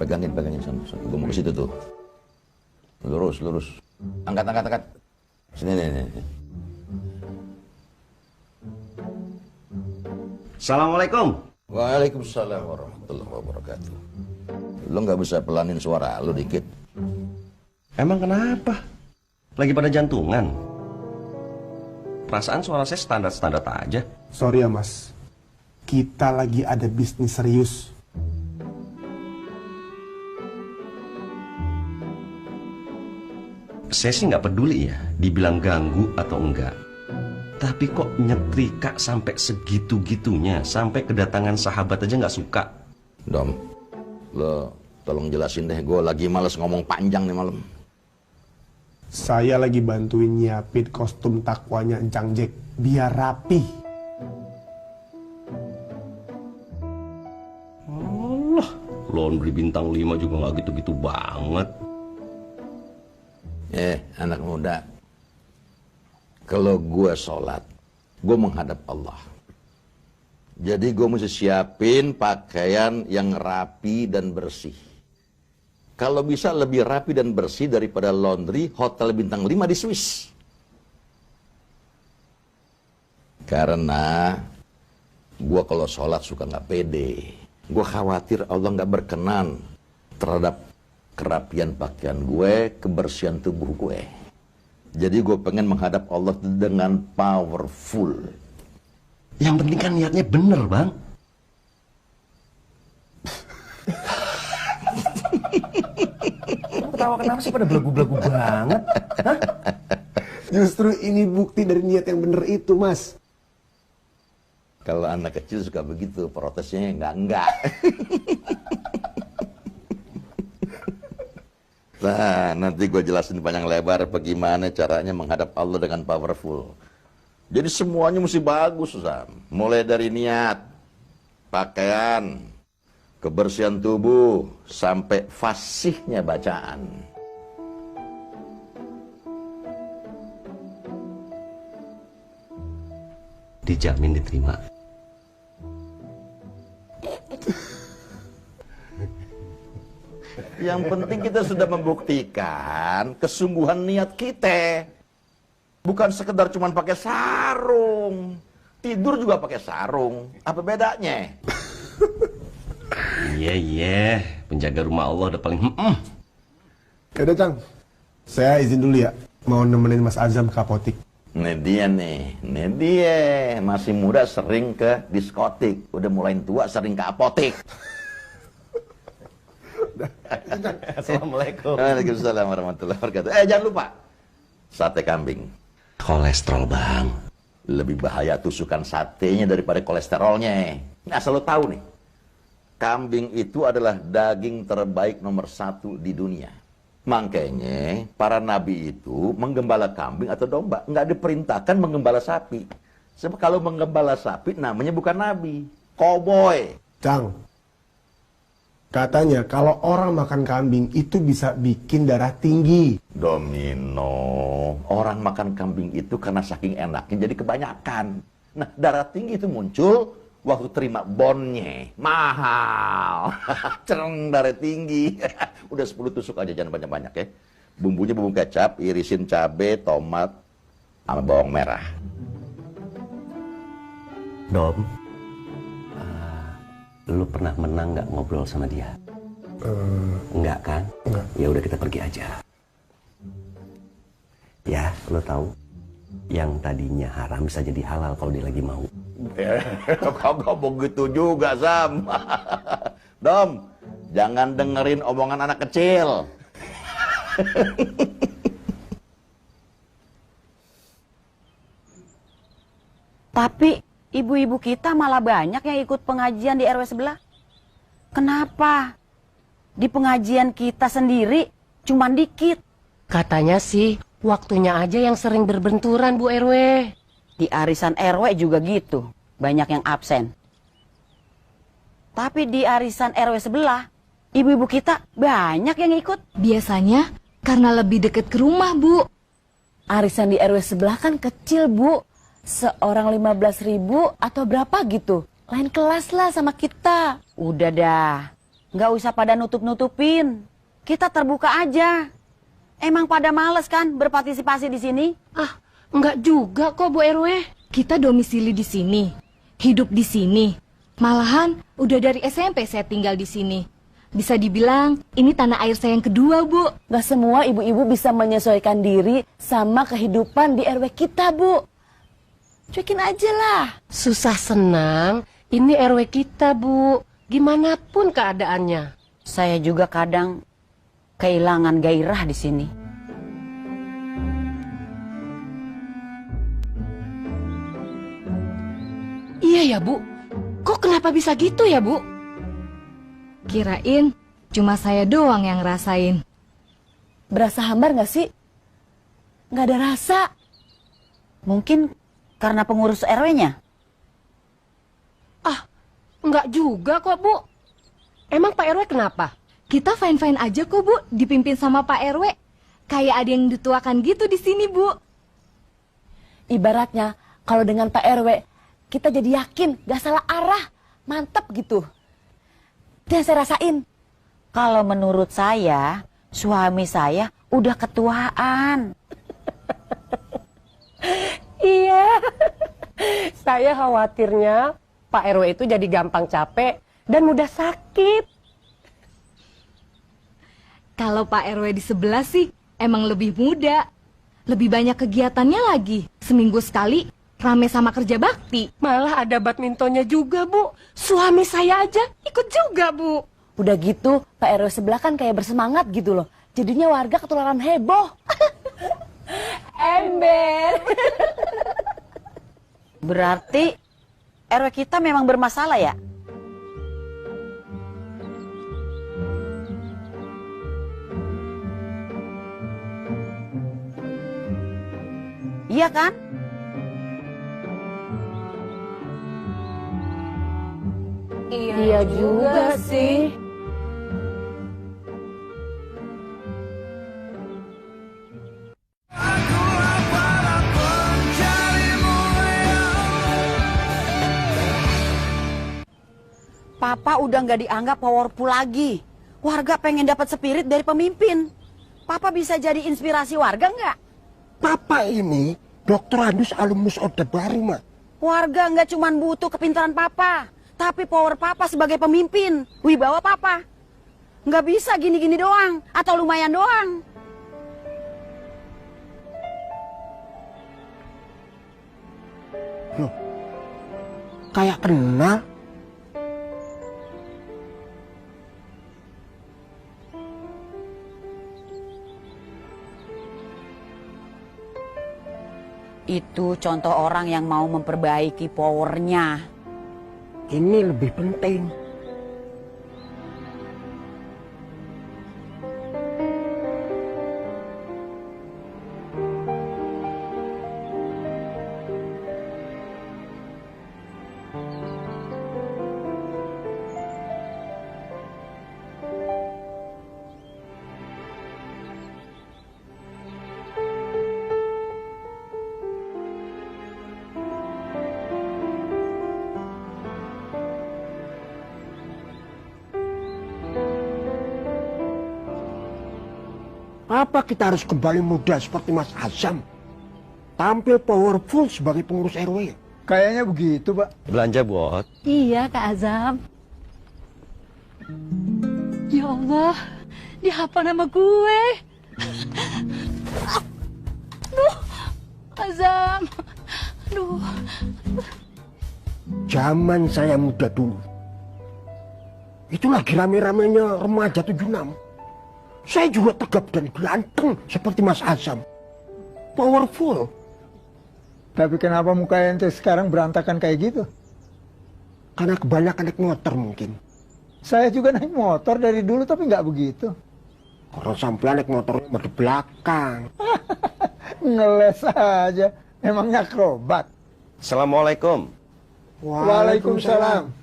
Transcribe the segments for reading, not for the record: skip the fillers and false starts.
Pegangin sana. Gue mau ke situ tuh. Lurus. Angkat. Sini, nih. Assalamualaikum. Waalaikumsalam warahmatullahi wabarakatuh. Lo nggak bisa pelanin suara lo dikit? Emang kenapa? Lagi pada jantungan? Perasaan suara saya standar-standar aja. Sorry ya mas, kita lagi ada bisnis serius. Saya sih nggak peduli ya, dibilang ganggu atau enggak. Tapi kok nyetrika sampai segitu-gitunya, sampai kedatangan sahabat aja nggak suka. Dom, lo tolong jelasin deh, gue lagi males ngomong panjang nih malam. Saya lagi bantuin nyiapin kostum takwanya Encang Jack biar rapi. Allah, laundry bintang 5 juga nggak gitu-gitu banget. Anak muda, kalau gue sholat, gue menghadap Allah. Jadi gue mesti siapin pakaian yang rapi dan bersih. Kalau bisa lebih rapi dan bersih daripada laundry hotel bintang 5 di Swiss. Karena gue kalau sholat suka nggak pede. Gue khawatir Allah nggak berkenan terhadap kerapian pakaian gue, kebersihan tubuh gue. Jadi gue pengen menghadap Allah dengan powerful. Yang penting kan niatnya bener, Bang. Ketawa kenapa sih pada belagu-belagu banget? Hah? Justru ini bukti dari niat yang bener itu mas. Kalau anak kecil suka begitu, protesnya enggak. Nah, nanti gue jelasin panjang lebar bagaimana caranya menghadap Allah dengan powerful. Jadi semuanya mesti bagus, Sam. Mulai dari niat, pakaian, kebersihan tubuh, sampai fasihnya bacaan. Dijamin diterima. Yang penting kita sudah membuktikan kesungguhan niat kita. Bukan sekedar cuma pakai sarung. Tidur juga pakai sarung. Apa bedanya? Iya. Penjaga rumah Allah udah paling Yaudah Cang, saya izin dulu ya. Mau nemenin Mas Azam ke apotik. Nih dia. Masih muda sering ke diskotik. Udah mulai tua sering ke apotik. Assalamualaikum. Waalaikumsalam warahmatullahi wabarakatuh. Jangan lupa sate kambing. kolesterol, Bang. Lebih bahaya tusukan satenya daripada kolesterolnya. Nah, asal lo tahu nih, kambing itu adalah daging terbaik nomor 1 di dunia. Makanya para nabi itu menggembala kambing atau domba, nggak diperintahkan menggembala sapi. Sebab kalau menggembala sapi namanya bukan nabi, koboi. Cang, katanya kalau orang makan kambing itu bisa bikin darah tinggi. Domino, orang makan kambing itu karena saking enaknya jadi kebanyakan. Nah, darah tinggi itu muncul waktu terima bonnya. Mahal. Cereng darah tinggi. Udah 10 tusuk aja, jangan banyak-banyak ya. Bumbunya bumbu kecap, irisin cabai, tomat, sama bawang merah. Dom, lu pernah menang nggak ngobrol sama dia? Enggak kan? Enggak. Ya udah, kita pergi aja. Ya, lu tahu, yang tadinya haram bisa jadi halal kalau dia lagi mau. Kagak begitu juga, Sam. Dom, jangan dengerin omongan anak kecil. Tapi ibu-ibu kita malah banyak yang ikut pengajian di RW sebelah. Kenapa? Di pengajian kita sendiri cuman dikit. Katanya sih waktunya aja yang sering berbenturan, Bu RW. Di arisan RW juga gitu, banyak yang absen. Tapi di arisan RW sebelah, ibu-ibu kita banyak yang ikut. Biasanya karena lebih dekat ke rumah, Bu. Arisan di RW sebelah kan kecil, Bu. Seorang 15.000 atau berapa gitu. Lain kelas lah sama kita. Udah dah, Nggak usah pada nutup-nutupin. Kita terbuka aja. Emang pada males kan berpartisipasi di sini? Ah, enggak juga kok Bu RW. Kita domisili di sini, hidup di sini. Malahan udah dari SMP saya tinggal di sini. Bisa dibilang ini tanah air saya yang kedua, Bu. Gak semua ibu-ibu bisa menyesuaikan diri sama kehidupan di RW kita, Bu. Cuekin aja lah. Susah senang, ini RW kita, Bu. Gimana pun keadaannya. Saya juga kadang kehilangan gairah di sini. Iya ya, Bu. Kok kenapa bisa gitu ya, Bu? Kirain cuma saya doang yang ngerasain. Berasa hambar gak sih? Gak ada rasa. Mungkin karena pengurus RW-nya. Ah, enggak juga kok, Bu. Emang Pak RW kenapa? Kita fine-fine aja kok, Bu, dipimpin sama Pak RW. Kayak ada yang dituakan gitu di sini, Bu. Ibaratnya kalau dengan Pak RW, kita jadi yakin gak salah arah. Mantap gitu. Itu yang saya rasain. Kalau menurut saya, suami saya udah ketuaan. Iya. Saya khawatirnya Pak RW itu jadi gampang capek dan mudah sakit. Kalau Pak RW di sebelah sih emang lebih muda. Lebih banyak kegiatannya lagi. Seminggu sekali rame sama kerja bakti. Malah ada badmintonnya juga, Bu. Suami saya aja ikut juga, Bu. Udah gitu, Pak RW sebelah kan kayak bersemangat gitu loh. Jadinya warga ketularan heboh. Ember. Berarti RW kita memang bermasalah ya? Iya kan? Iya juga sih. Papa udah nggak dianggap powerful lagi. Warga pengen dapat spirit dari pemimpin. Papa bisa jadi inspirasi warga nggak? Papa ini doktorandus alumnus Orde Baru, Mak. Warga nggak cuma butuh kepintaran Papa, tapi power Papa sebagai pemimpin, wibawa Papa. Nggak bisa gini-gini doang, atau lumayan doang. Loh, kayak kenal. Itu contoh orang yang mau memperbaiki powernya. Ini lebih penting. Apa kita harus kembali muda seperti Mas Azam? Tampil powerful sebagai pengurus RW? Kayaknya begitu, Pak. Belanja, Bot. Iya, Kak Azam. Ya Allah, dihafal nama gue. Aduh, Azam. Aduh. Zaman saya muda dulu, itu lagi rame-ramenya remaja 76. Saya juga tegap dan ganteng seperti Mas Azam. Powerful. Tapi kenapa muka ente sekarang berantakan kayak gitu? Karena kebanyakan naik motor mungkin. Saya juga naik motor dari dulu tapi nggak begitu. Orang sampean naik motornya di belakang. Ngeles aja. Emangnya akrobat. Assalamualaikum. Waalaikumsalam.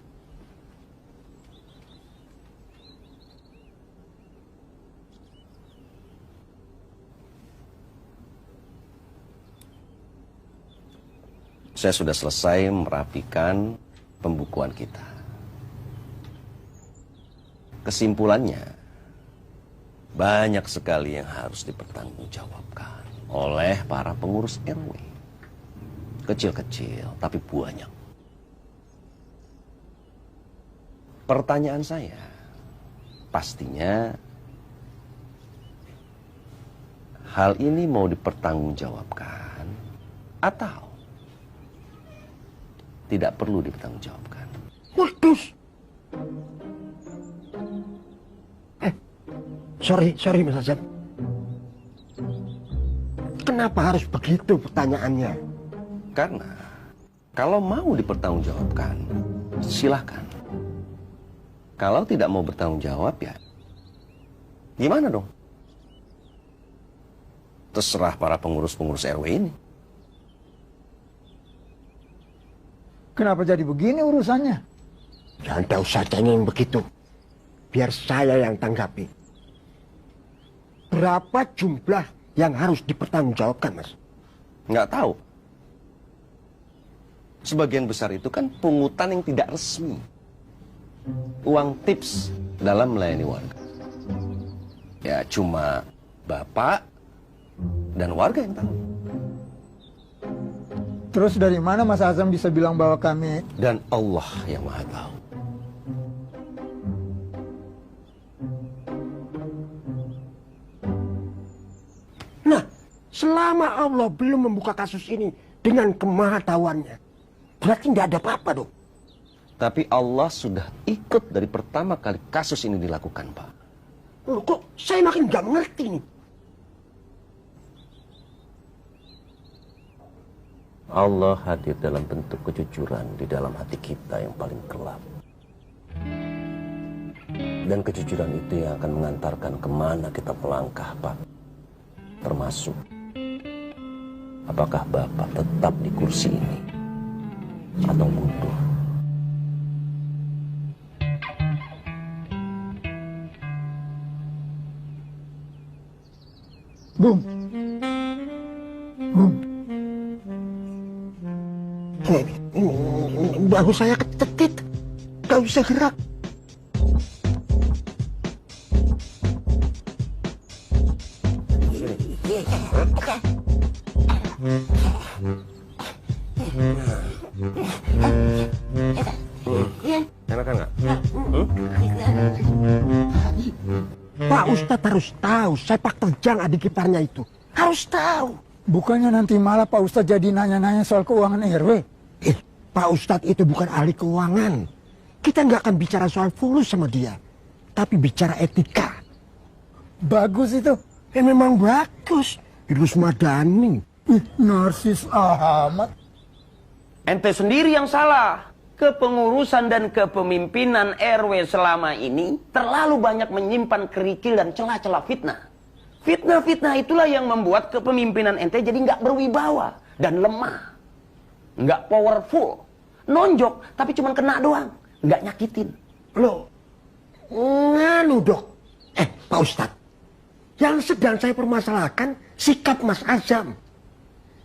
Saya sudah selesai merapikan pembukuan kita. Kesimpulannya, banyak sekali yang harus dipertanggungjawabkan oleh para pengurus RW. Kecil-kecil, tapi banyak. Pertanyaan saya, pastinya hal ini mau dipertanggungjawabkan atau tidak perlu dipertanggungjawabkan? Waduh. Sorry Mas Azam. Kenapa harus begitu pertanyaannya? Karena kalau mau dipertanggungjawabkan, silahkan. Kalau tidak mau bertanggung jawab, ya gimana dong? Terserah para pengurus-pengurus RW ini. Kenapa jadi begini urusannya? Jangan tahu saja yang begitu. Biar saya yang tanggapi. Berapa jumlah yang harus dipertanggungjawabkan, Mas? Nggak tahu. Sebagian besar itu kan pungutan yang tidak resmi. Uang tips dalam melayani warga. Ya cuma Bapak dan warga yang tahu. Terus dari mana Mas Azam bisa bilang bahwa kami... Dan Allah yang Maha Tahu. Nah, selama Allah belum membuka kasus ini dengan kemahatauannya, berarti tidak ada apa-apa dong. Tapi Allah sudah ikut dari pertama kali kasus ini dilakukan, Pak. Loh, kok saya makin nggak mengerti nih. Allah hadir dalam bentuk kejujuran di dalam hati kita yang paling gelap. Dan kejujuran itu yang akan mengantarkan kemana kita melangkah, Pak. Termasuk, apakah Bapak tetap di kursi ini atau mundur? Bung. Bung. Bahu saya kecekit, gak bisa gerak. Enakan nggak? Pak Ustadz harus tahu, sepak terjang adik iparnya itu. Harus tahu. Bukannya nanti malah Pak Ustadz jadi nanya-nanya soal keuangan RW? Pak Ustadz itu bukan ahli keuangan. Kita nggak akan bicara soal fulus sama dia. Tapi bicara etika. Bagus itu. Memang bagus. Idrus Madani. Narsis amat. Ente sendiri yang salah. Kepengurusan dan kepemimpinan RW selama ini terlalu banyak menyimpan kerikil dan celah-celah fitnah. Fitnah-fitnah itulah yang membuat kepemimpinan ente jadi nggak berwibawa dan lemah. Nggak powerful. Nonjok, tapi cuma kena doang. Nggak nyakitin. Loh, nganu dok. Pak Ustadz. Yang sedang saya permasalahkan sikap Mas Azam.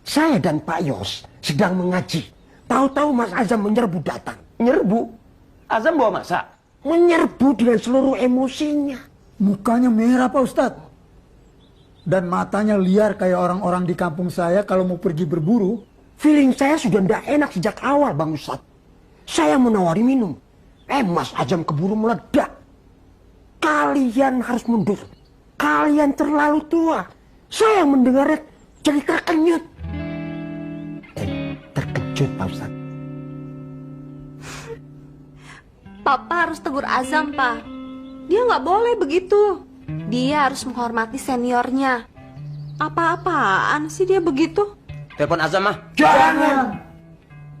Saya dan Pak Yos sedang mengaji. Tahu-tahu Mas Azam menyerbu datang. Nyerbu? Azam bawa masak? Menyerbu dengan seluruh emosinya. Mukanya merah Pak Ustadz. Dan matanya liar kayak orang-orang di kampung saya kalau mau pergi berburu. Feeling saya sudah tidak enak sejak awal Bang Ustadz. Saya menawari minum. Mas Azam keburu meledak. Kalian harus mundur. Kalian terlalu tua. Saya mendengarnya jadi terkenyut. Terkejut Pak Ustadz. Papa harus tegur Azam, Pak. Dia nggak boleh begitu. Dia harus menghormati seniornya. Apa-apaan sih dia begitu? Telepon Azam mah. Jangan.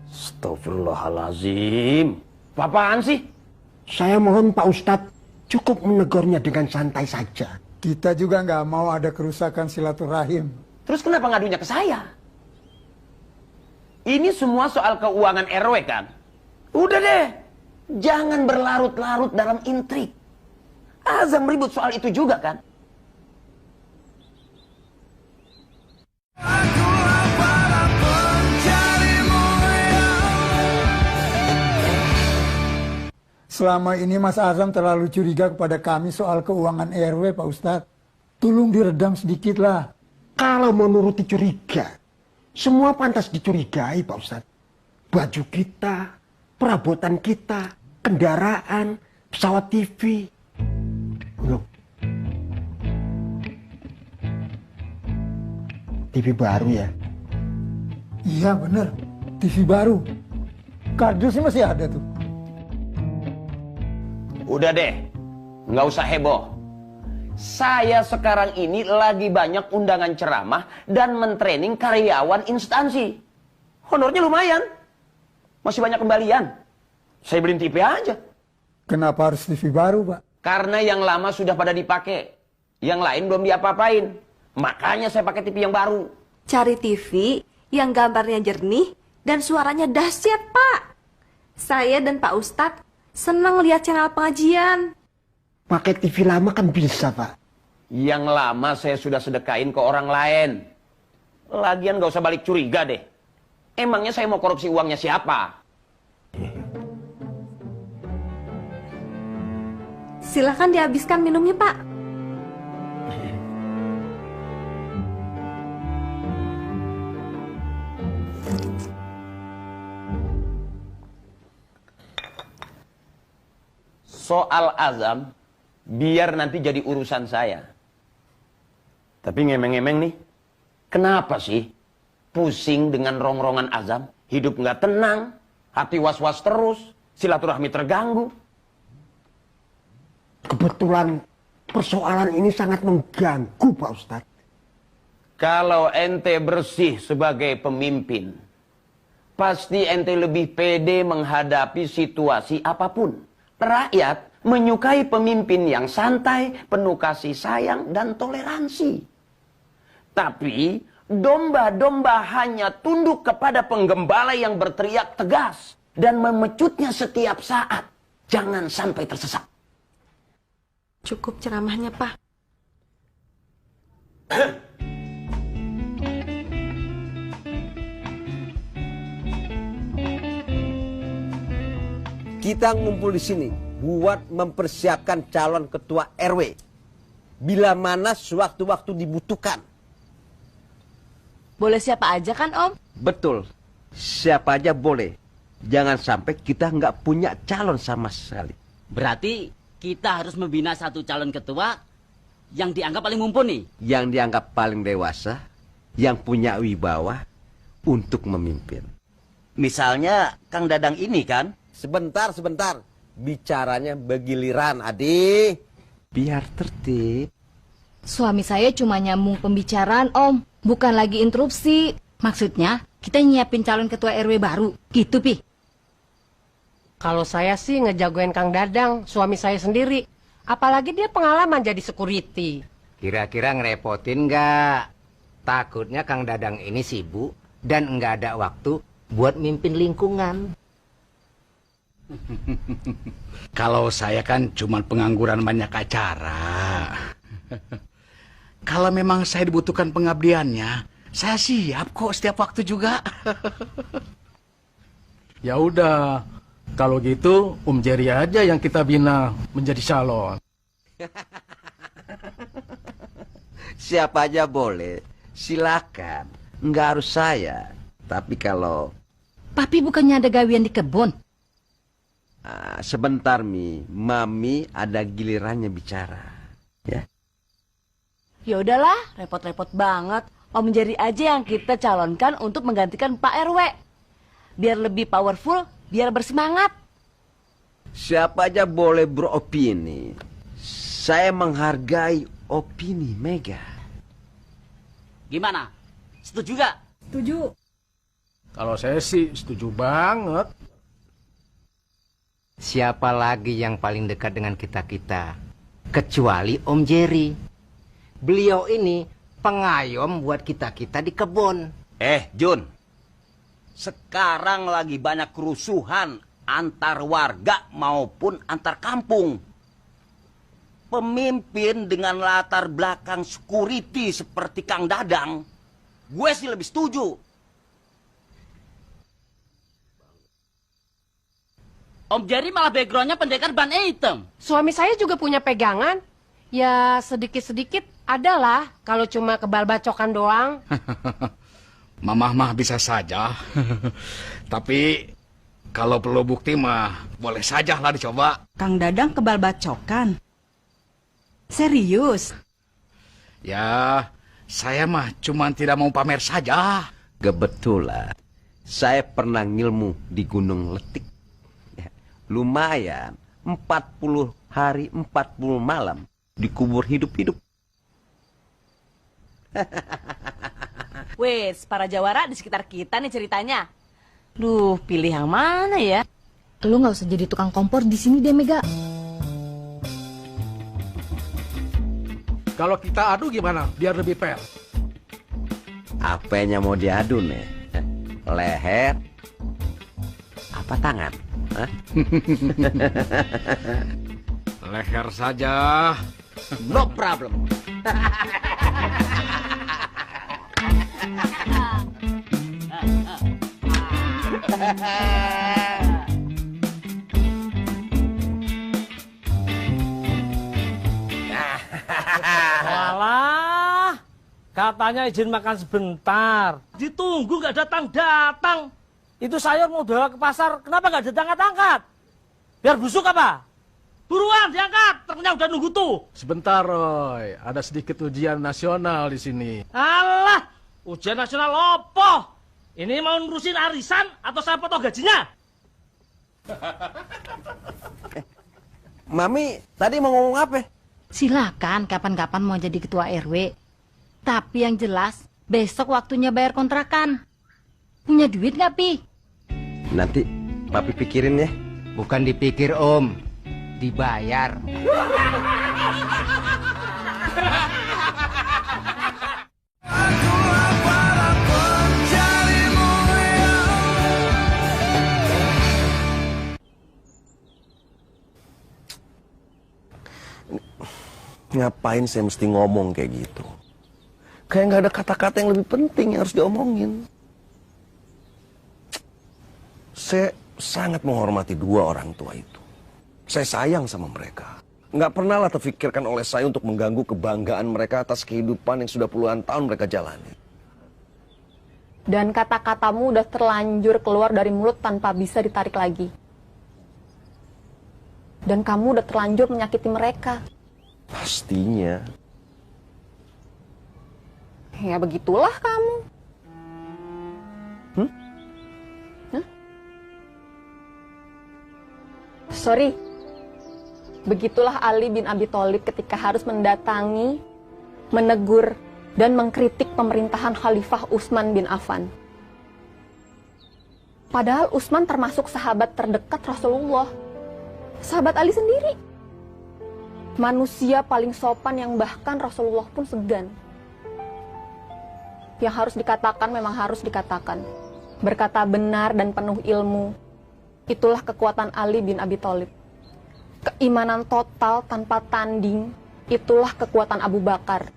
Astagfirullahalazim. Apaan sih? Saya mohon Pak Ustadz cukup menegurnya dengan santai saja. Kita juga nggak mau ada kerusakan silaturahim. Terus kenapa ngadunya ke saya? Ini semua soal keuangan RW kan? Udah deh. Jangan berlarut-larut dalam intrik. Azam ribut soal itu juga kan? Selama ini Mas Azam terlalu curiga kepada kami soal keuangan RW, Pak Ustadz. Tolong diredam sedikit lah. Kalau menuruti curiga, semua pantas dicurigai, Pak Ustadz. Baju kita, perabotan kita, kendaraan, pesawat TV. Loh. TV baru ya? Iya bener, TV baru. Kardusnya masih ada tuh. Udah deh, nggak usah heboh. Saya sekarang ini lagi banyak undangan ceramah dan mentraining karyawan instansi. Honornya lumayan. Masih banyak kembalian. Saya beliin TV aja. Kenapa harus TV baru, Pak? Karena yang lama sudah pada dipakai. Yang lain belum diapa-apain. Makanya saya pakai TV yang baru. Cari TV yang gambarnya jernih dan suaranya dahsyat, Pak. Saya dan Pak Ustadz senang lihat channel pengajian. Pakai TV lama kan bisa, Pak. Yang lama saya sudah sedekain ke orang lain. Lagian gak usah balik curiga deh. Emangnya saya mau korupsi uangnya siapa? Silakan dihabiskan minumnya, Pak. Soal azam, biar nanti jadi urusan saya. Tapi ngemeng-ngemeng nih, kenapa sih pusing dengan rongrongan azam? Hidup nggak tenang, hati was-was terus, silaturahmi terganggu. Kebetulan persoalan ini sangat mengganggu, Pak Ustadz. Kalau ente bersih sebagai pemimpin, pasti ente lebih pede menghadapi situasi apapun. Rakyat menyukai pemimpin yang santai, penuh kasih sayang, dan toleransi. Tapi domba-domba hanya tunduk kepada penggembala yang berteriak tegas dan memecutnya setiap saat. Jangan sampai tersesat. Cukup ceramahnya, Pak. Kita ngumpul di sini buat mempersiapkan calon ketua RW. Bila mana sewaktu-waktu dibutuhkan. Boleh siapa aja kan, Om? Betul. Siapa aja boleh. Jangan sampai kita nggak punya calon sama sekali. Berarti kita harus membina satu calon ketua yang dianggap paling mumpuni. Yang dianggap paling dewasa, yang punya wibawa untuk memimpin. Misalnya Kang Dadang ini kan? Sebentar. Bicaranya begiliran, Adi. Biar tertib. Suami saya cuma nyambung pembicaraan, Om. Bukan lagi interupsi. Maksudnya, kita nyiapin calon ketua RW baru. Gitu, Pi. Kalau saya sih ngejagoin Kang Dadang, suami saya sendiri. Apalagi dia pengalaman jadi security. Kira-kira ngerepotin nggak? Takutnya Kang Dadang ini sibuk dan nggak ada waktu buat mimpin lingkungan. Kalau saya kan cuma pengangguran banyak acara. Kalau memang saya dibutuhkan pengabdiannya, saya siap kok setiap waktu juga. Ya udah, kalau gitu Om Jerry aja yang kita bina menjadi calon. Siapa aja boleh, silakan. Nggak harus saya. Tapi kalau... Papi bukannya ada gawian di kebun? Sebentar, Mami ada gilirannya bicara. Ya. Ya udahlah, repot-repot banget. Om Jerry aja yang kita calonkan untuk menggantikan Pak RW. Biar lebih powerful, biar bersemangat. Siapa aja boleh beropini. Saya menghargai opini Mega. Gimana? Setuju gak? Setuju. Kalau saya sih setuju banget. Siapa lagi yang paling dekat dengan kita-kita? Kecuali Om Jerry. Beliau ini pengayom buat kita-kita di kebun. Jun. Sekarang lagi banyak kerusuhan antar warga maupun antar kampung. Pemimpin dengan latar belakang security seperti Kang Dadang, gue sih lebih setuju. Om Jerry malah backgroundnya pendekar ban hitam. Suami saya juga punya pegangan. Ya sedikit-sedikit adalah kalau cuma kebal bacokan doang. Mamah mah bisa saja. Tapi kalau perlu bukti mah boleh saja lah dicoba. Kang Dadang kebal bacokan. Serius? Ya, saya mah cuma tidak mau pamer saja. Kebetulan saya pernah ngilmu di Gunung Letik. Ya, lumayan 40 hari 40 malam dikubur hidup-hidup. Wes, para jawara di sekitar kita nih ceritanya. Duh, pilih yang mana ya? Lu nggak usah jadi tukang kompor di sini deh, Mega. Kalau kita adu gimana? Biar lebih fair. Apanya mau diadu nih? Leher? Apa tangan? Hah? Leher saja. No problem. Walah, katanya izin makan sebentar. Ditunggu nggak datang-datang. Itu sayur mau bawa ke pasar, kenapa nggak diangkat-angkat? Biar busuk apa? Buruan diangkat, truknya udah nunggu tuh. Sebentar, Roy. Ada sedikit ujian nasional di sini. Alah, ujian nasional opo? Ini mau ngurusin arisan atau saya potong gajinya? Mami, tadi mau ngomong apa? Silakan kapan-kapan mau jadi ketua RW. Tapi yang jelas, besok waktunya bayar kontrakan. Punya duit nggak, Pi? Nanti Papi pikirin ya. Bukan dipikir, Om. Dibayar. Ngapain saya mesti ngomong kayak gitu? Kayak nggak ada kata-kata yang lebih penting yang harus diomongin. Saya sangat menghormati dua orang tua itu. Saya sayang sama mereka. Nggak pernah lah terfikirkan oleh saya untuk mengganggu kebanggaan mereka atas kehidupan yang sudah puluhan tahun mereka jalani. Dan kata-katamu udah terlanjur keluar dari mulut tanpa bisa ditarik lagi. Dan kamu udah terlanjur menyakiti mereka. Pastinya. Ya begitulah kamu. Sorry. Begitulah Ali bin Abi Thalib ketika harus mendatangi, menegur, dan mengkritik pemerintahan Khalifah Utsman bin Affan. Padahal Utsman termasuk sahabat terdekat Rasulullah. Sahabat Ali sendiri. Manusia paling sopan yang bahkan Rasulullah pun segan. Yang harus dikatakan memang harus dikatakan. Berkata benar dan penuh ilmu. Itulah kekuatan Ali bin Abi Thalib. Keimanan total tanpa tanding, itulah kekuatan Abu Bakar.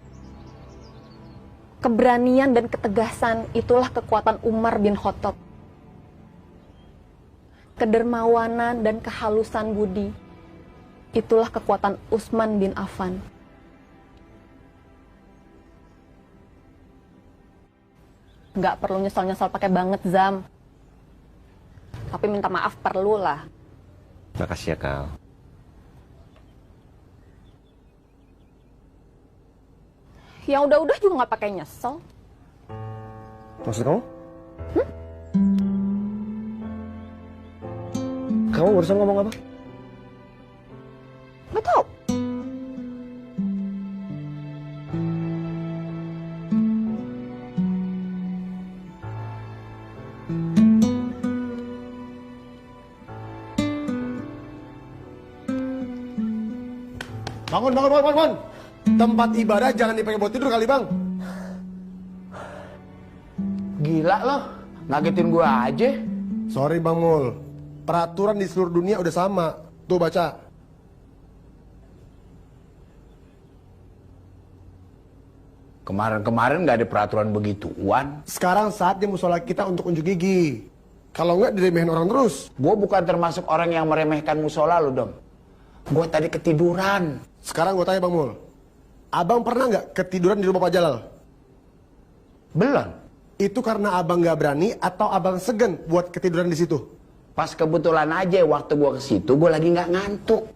Keberanian dan ketegasan, itulah kekuatan Umar bin Khattab. Kedermawanan dan kehalusan budi, itulah kekuatan Utsman bin Affan. Nggak perlu nyesal-nyesal pakai banget, Zam. Tapi minta maaf perlu lah. Makasih ya, Kal. Yang udah-udah juga nggak pakai nyesel. Maksud kamu? Kamu barusan ngomong apa? Nggak tahu. Bangun. Tempat ibadah jangan dipakai buat tidur kali, Bang. Gila loh, ngagetin gua aja. Sorry, Bang Mul. Peraturan di seluruh dunia udah sama. Tuh baca. Kemarin-kemarin nggak ada peraturan begituan. Sekarang saatnya musola kita untuk unjuk gigi. Kalau nggak diremehin orang terus. Gue bukan termasuk orang yang meremehkan musola lo, Dom. Gue tadi ketiduran. Sekarang gue tanya Bang Mul. Abang pernah nggak ketiduran di rumah Pak Jalal? Belum. Itu karena abang nggak berani atau abang segan buat ketiduran di situ? Pas kebetulan aja waktu gue ke situ gue lagi nggak ngantuk.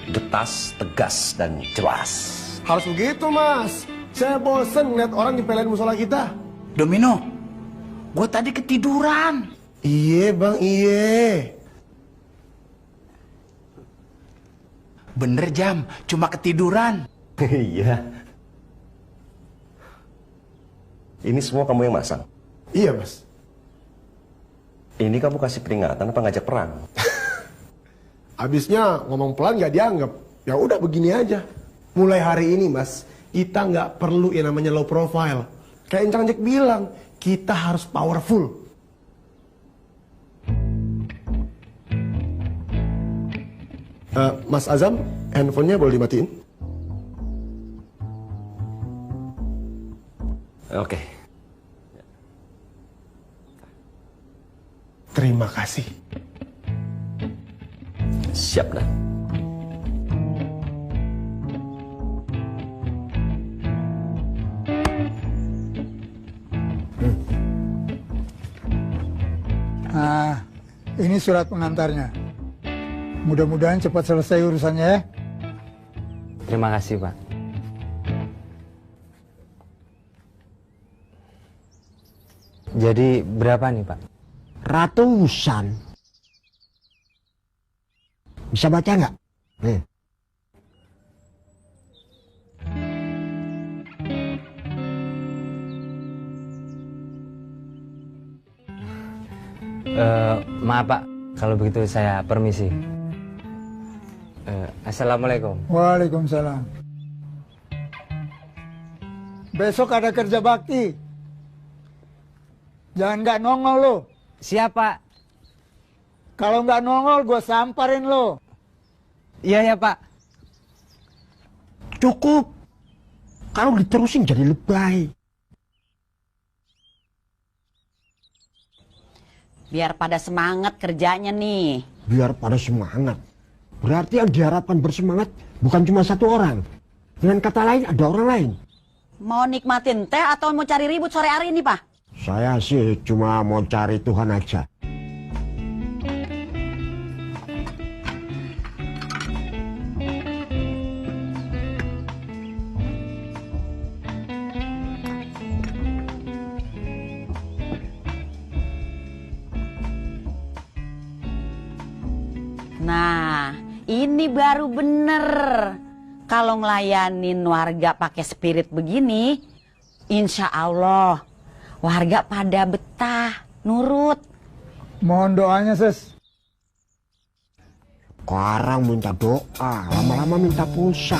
Getas, tegas, dan jelas. Harus begitu, Mas. Saya bosen ngeliat orang nyepelin musola kita. Domino, gue tadi ketiduran. Iya, Bang, iya. Bener, Jam, cuma ketiduran. Iya. Ini semua kamu yang masang? Iya, Mas. Ini kamu kasih peringatan apa ngajak perang? Abisnya ngomong pelan nggak dianggap. Ya udah begini aja. Mulai hari ini, Mas, kita nggak perlu yang namanya low profile. Kayak Encang Jack bilang, kita harus powerful. Mas Azam, handphonenya boleh dimatiin? Oke. Terima kasih. Siap, Dan. Nah, ini surat pengantarnya. Mudah-mudahan cepat selesai urusannya ya. Terima kasih, Pak. Jadi berapa nih, Pak? Ratusan. Bisa baca nggak? Nih. Maaf, Pak. Kalau begitu saya permisi. Assalamualaikum. Waalaikumsalam. Besok ada kerja bakti. Jangan nggak nongol lo. Siapa? Kalau nggak nongol, gue samparin lo. Iya ya, Pak. Cukup. Kalau diterusin jadi lebay. Biar pada semangat kerjanya nih. Biar pada semangat. Berarti yang diharapkan bersemangat bukan cuma satu orang. Dengan kata lain ada orang lain. Mau nikmatin teh atau mau cari ribut sore hari ini, Pak? Saya sih cuma mau cari Tuhan aja. Nah, ini baru bener. Kalau ngelayanin warga pakai spirit begini, insya Allah warga pada betah, nurut. Mohon doanya, Ses. Sekarang minta doa, lama-lama minta pulsa.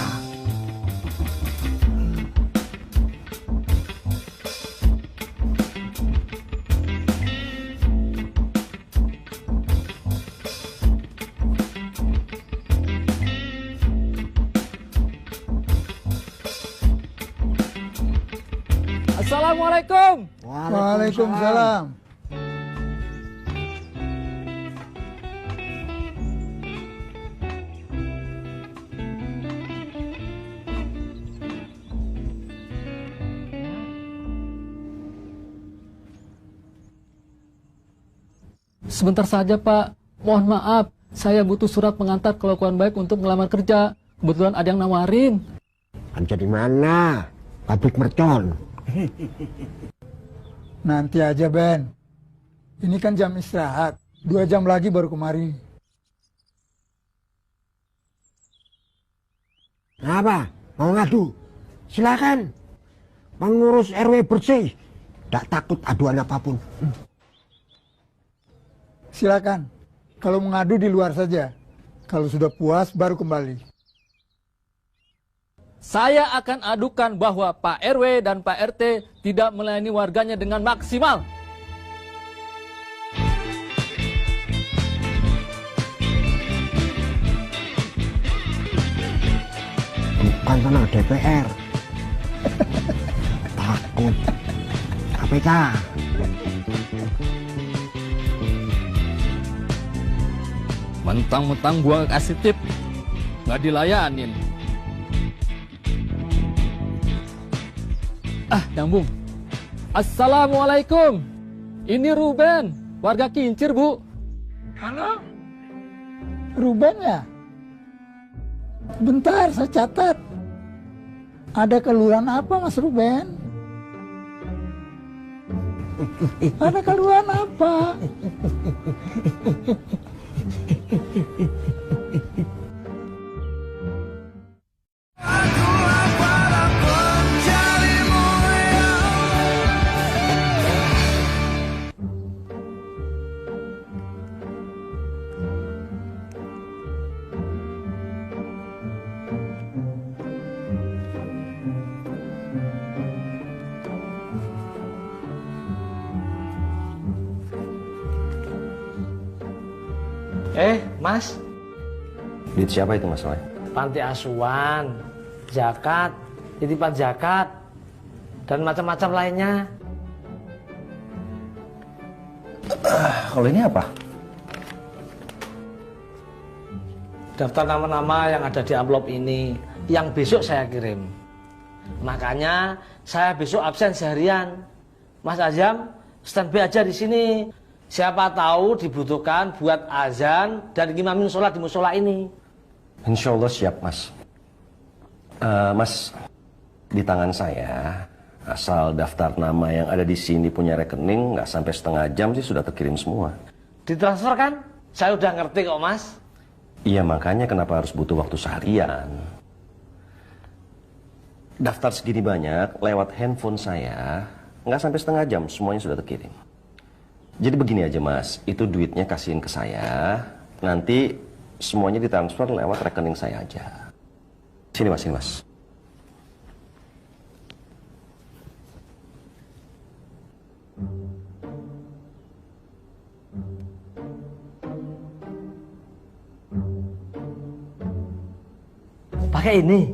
Assalamualaikum. Waalaikumsalam. Sebentar saja, Pak. Mohon maaf, saya butuh surat pengantar kelakuan baik untuk melamar kerja. Kebetulan ada yang nawarin. Kerja di mana? Pabrik mercon. Nanti aja, Ben. Ini kan jam istirahat. 2 jam lagi baru kemari. Apa? Mau ngadu? Silakan. Pengurus RW bersih. Tidak takut aduan apapun. Silakan. Kalau mengadu di luar saja. Kalau sudah puas baru kembali. Saya akan adukan bahwa Pak RW dan Pak RT tidak melayani warganya dengan maksimal. Bukan tanah DPR. Takut KPK. Mentang-mentang gua kasih tip, nggak dilayanin. Nyambung. Assalamualaikum. Ini Ruben, warga Kincir, Bu. Halo? Ruben ya? Bentar, saya catat. Ada keluhan apa, Mas Ruben? Ada keluhan apa? Mas. Duit siapa itu Mas Roy? Panti asuhan, zakat, titipan zakat, dan macam-macam lainnya. Kalau ini apa? Daftar nama-nama yang ada di amplop ini, yang besok saya kirim. Makanya saya besok absen seharian. Mas Azam, standby aja di sini. Siapa tahu dibutuhkan buat azan dan ngimamin sholat di musola ini. Insya Allah siap, Mas. Mas, di tangan saya, asal daftar nama yang ada di sini punya rekening, nggak sampai setengah jam sih sudah terkirim semua. Ditransfer kan? Saya udah ngerti kok, Mas. Iya, makanya kenapa harus butuh waktu seharian. Daftar segini banyak, lewat handphone saya, nggak sampai setengah jam, semuanya sudah terkirim. Jadi begini aja Mas, itu duitnya kasihin ke saya, nanti semuanya ditransfer lewat rekening saya aja. Sini Mas, sini Mas. Pakai ini?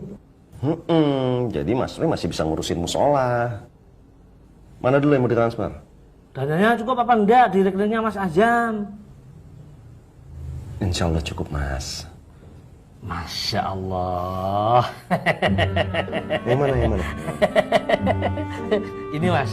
Jadi Mas Roy masih bisa ngurusin musola. Mana dulu yang mau ditransfer? Dananya cukup apa enggak di rekeningnya Mas Azam? Insya Allah cukup Mas. Masya Allah. Yang mana, yang mana? Ini Mas.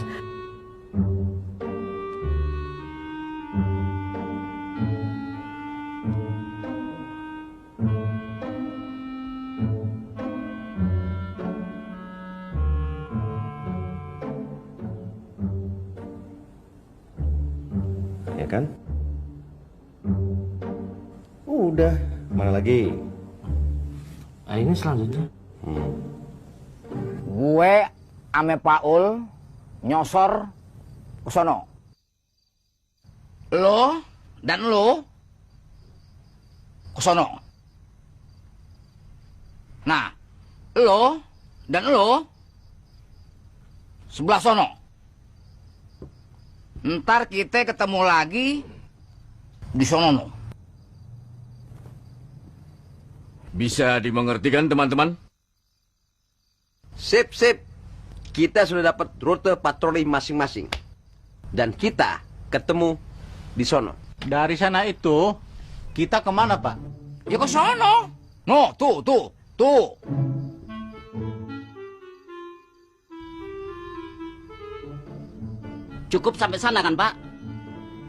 Kan? Udah, mana lagi? Nah, ini selanjutnya. Gue ame Paul nyosor ke sono. Lo dan lo ke sono. Nah, lo dan lo sebelah sono. Ntar kita ketemu lagi di sono. Bisa dimengerti kan teman-teman? Sip, sip. Kita sudah dapat rute patroli masing-masing. Dan kita ketemu di sono. Dari sana itu, kita kemana, Pak? Ya ke sono. No, tuh. Cukup sampai sana kan, Pak?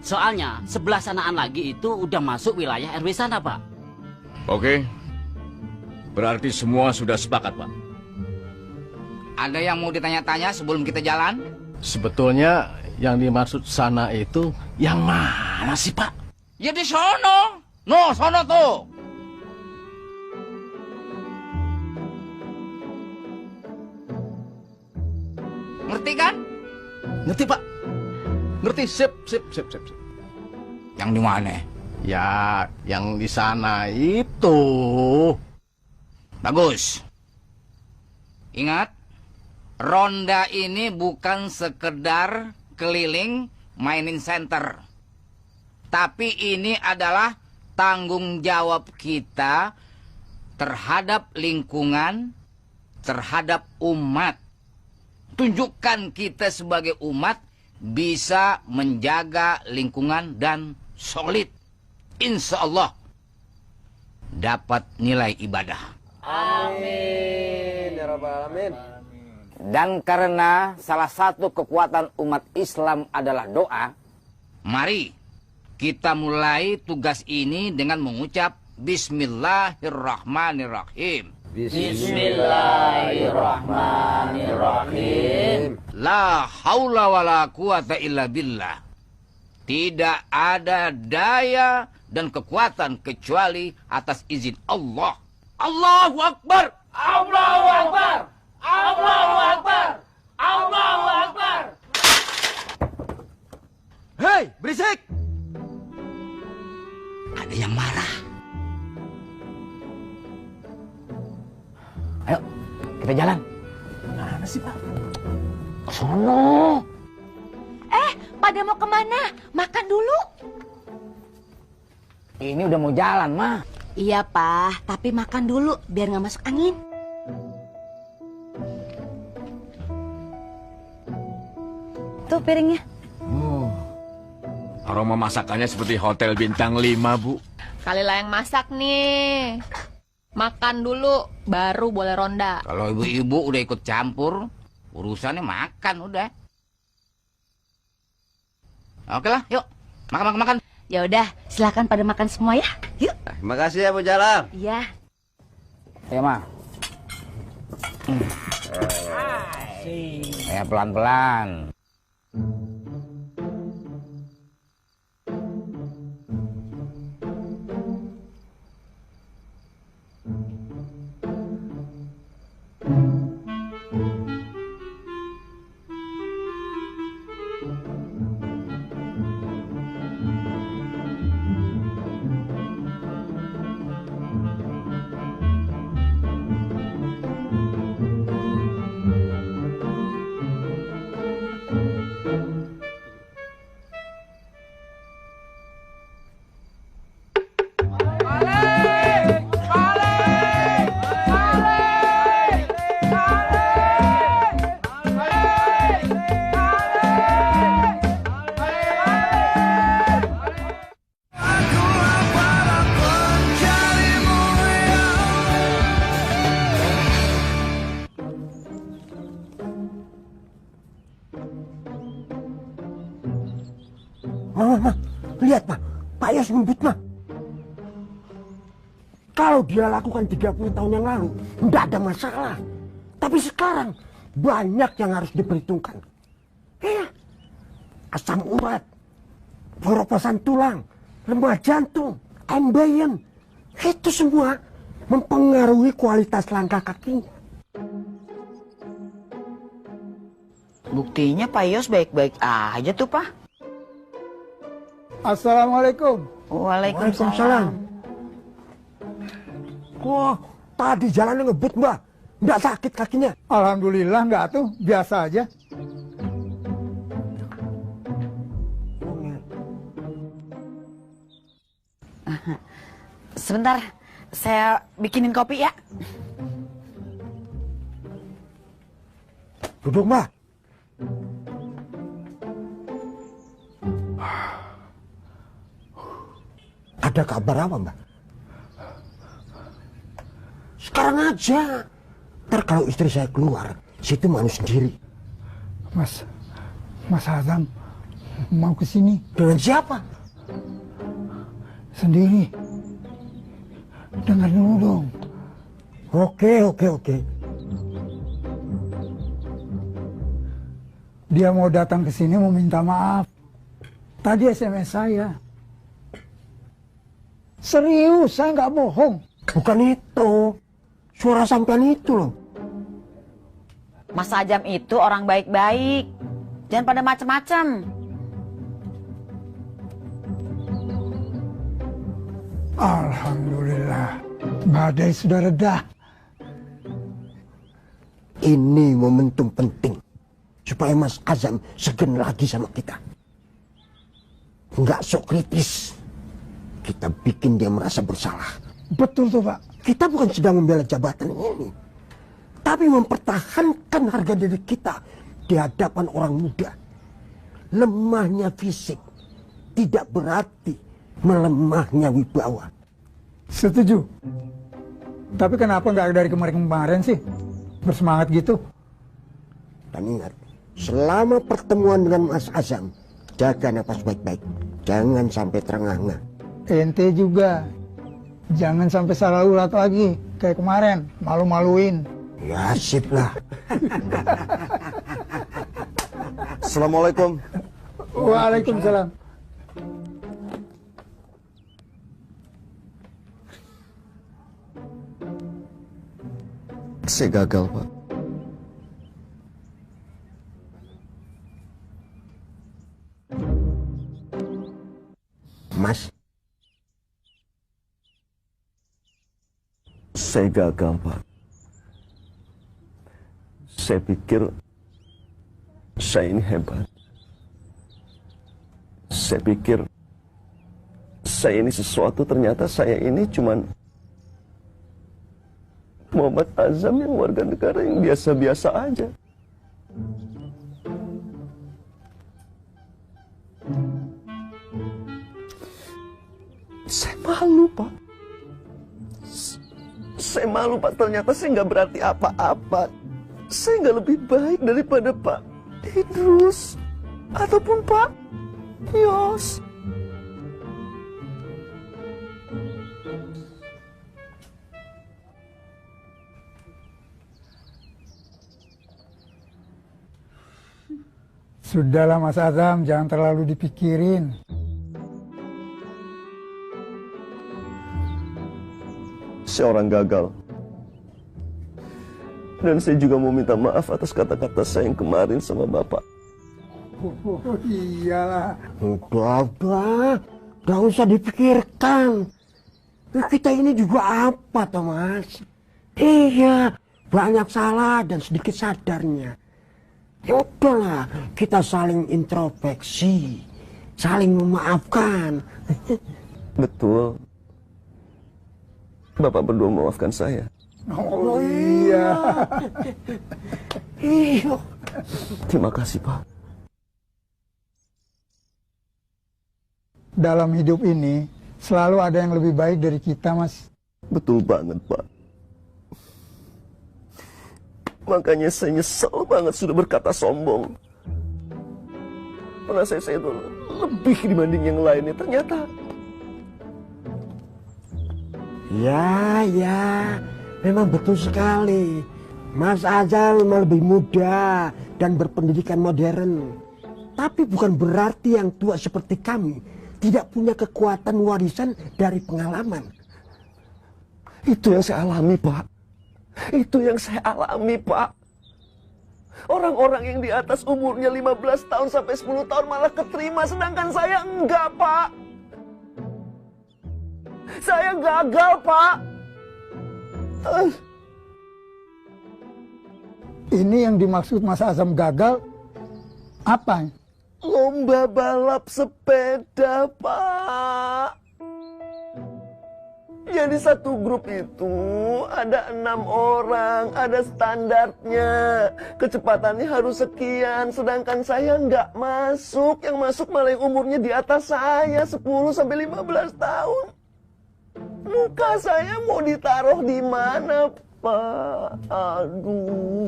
Soalnya sebelah sanaan lagi itu udah masuk wilayah RW sana, Pak. Oke. Berarti semua sudah sepakat, Pak. Ada yang mau ditanya-tanya sebelum kita jalan? Sebetulnya yang dimaksud sana itu yang mana sih, Pak? Ya di sono. No, sono tuh. Ngerti kan? Ngerti, Pak. Ngerti, sip. Yang di mana? Ya, yang di sana itu. Bagus. Ingat, ronda ini bukan sekedar keliling mining center. Tapi ini adalah tanggung jawab kita terhadap lingkungan, terhadap umat. Tunjukkan kita sebagai umat bisa menjaga lingkungan dan solid. Insya Allah dapat nilai ibadah. Amin ya rabbal alamin. Dan karena salah satu kekuatan umat Islam adalah doa, mari kita mulai tugas ini dengan mengucap Bismillahirrahmanirrahim. Bismillahirrahmanirrahim. La haula wa la quwata illa billah. Tidak ada daya dan kekuatan kecuali atas izin Allah. Allahu Akbar. Allahu Akbar. Allahu Akbar. Allahu Akbar. Hei, berisik. Ada yang marah. Ayo, kita jalan. Mana sih, Pak? Sono. Pada mau kemana? Makan dulu. Ini udah mau jalan, mah. Iya, Pak. Tapi makan dulu, biar nggak masuk angin. Tuh piringnya. Aroma masakannya seperti hotel bintang 5, Bu. Kalilah yang masak nih. Makan dulu, baru boleh ronda. Kalau ibu-ibu udah ikut campur, urusannya makan udah. Oke lah, yuk. Makan. Ya udah, silakan pada makan semua ya. Yuk. Terima kasih ya Bu Jalam. Iya. Ya, mah. Ya, pelan-pelan. Mah, lihat mah, Pak Yos ngebut mah. Kalau dia lakukan 30 tahun yang lalu, tidak ada masalah. Tapi sekarang, banyak yang harus diperhitungkan. Iya, asam urat, poroposan tulang, lemah jantung, ambeien, itu semua mempengaruhi kualitas langkah kakinya. Buktinya Pak Yos baik-baik aja tuh, Pak. Assalamualaikum. Waalaikumsalam. Wah, tadi jalannya ngebut, Mbak. Nggak sakit kakinya? Alhamdulillah nggak tuh, biasa aja. Sebentar, saya bikinin kopi ya. Duduk, Mbak. Ada kabar apa, Mbak? Sekarang aja. Ntar kalau istri saya keluar, situ malu sendiri. Mas Azam mau ke sini. Dengan siapa? Sendiri. Dengar dulu dong. Oke. Dia mau datang ke sini mau minta maaf. Tadi SMS saya. Serius, saya nggak bohong. Bukan itu. Suara sampean itu loh. Mas Ajam itu orang baik-baik. Jangan pada macem-macem. Alhamdulillah, badai sudah reda. Ini momentum penting supaya Mas Azam segen lagi sama kita. Nggak sok kritis. Kita bikin dia merasa bersalah. Betul tuh Pak. Kita bukan sedang membela jabatan ini, tapi mempertahankan harga diri kita di hadapan orang muda. Lemahnya fisik tidak berarti melemahnya wibawa. Setuju. Tapi kenapa nggak dari kemarin-kemarin sih? Bersemangat gitu. Dan ingat, selama pertemuan dengan Mas Azam, jaga napas baik-baik. Jangan sampai terengah-engah. Ente juga. Jangan sampai salah urat lagi. Kayak kemarin, malu-maluin. Ya, sip lah. Assalamualaikum. Waalaikumsalam. Saya gagal, Pak. Mas, saya gagal, Pak. Saya pikir saya ini hebat. Saya pikir saya ini sesuatu, ternyata saya ini cuman Muhammad Azam yang warga negara yang biasa-biasa aja. Saya malu, Pak. Saya malu, Pak. Ternyata saya nggak berarti apa-apa. Saya nggak lebih baik daripada Pak Idrus ataupun Pak Yos. Sudahlah Mas Azam, jangan terlalu dipikirin. Saya orang gagal. Dan saya juga mau minta maaf atas kata-kata saya yang kemarin sama Bapak. Oh, iyalah. Udah. Gak usah dipikirkan. Kita ini juga apa, Thomas? Iya, banyak salah dan sedikit sadarnya. Ya udahlah, kita saling introspeksi, saling memaafkan. Betul. Bapak berdua memaafkan saya. Oh iya. Iya. Terima kasih, Pak. Dalam hidup ini selalu ada yang lebih baik dari kita, Mas. Betul banget, Pak. Makanya saya nyesel banget sudah berkata sombong. Karena saya itu lebih dibanding yang lainnya. Ternyata Ya, memang betul sekali. Mas Azam memang lebih muda dan berpendidikan modern. Tapi bukan berarti yang tua seperti kami tidak punya kekuatan warisan dari pengalaman. itu yang saya alami, Pak. Itu yang saya alami, Pak. Orang-orang yang di atas umurnya 15 tahun sampai 10 tahun malah keterima, sedangkan saya enggak, Pak. Saya gagal, Pak. Ini yang dimaksud Mas Azam gagal apa? Lomba balap sepeda, Pak. Jadi satu grup itu ada 6 orang, ada standarnya. Kecepatannya harus sekian, sedangkan saya nggak masuk. Yang masuk malah yang umurnya di atas saya, 10 sampai 15 tahun. Muka saya mau ditaruh di mana, Pak? Aduh.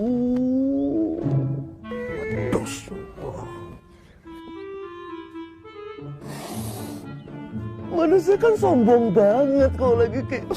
Manusia kan sombong banget kalau lagi kayak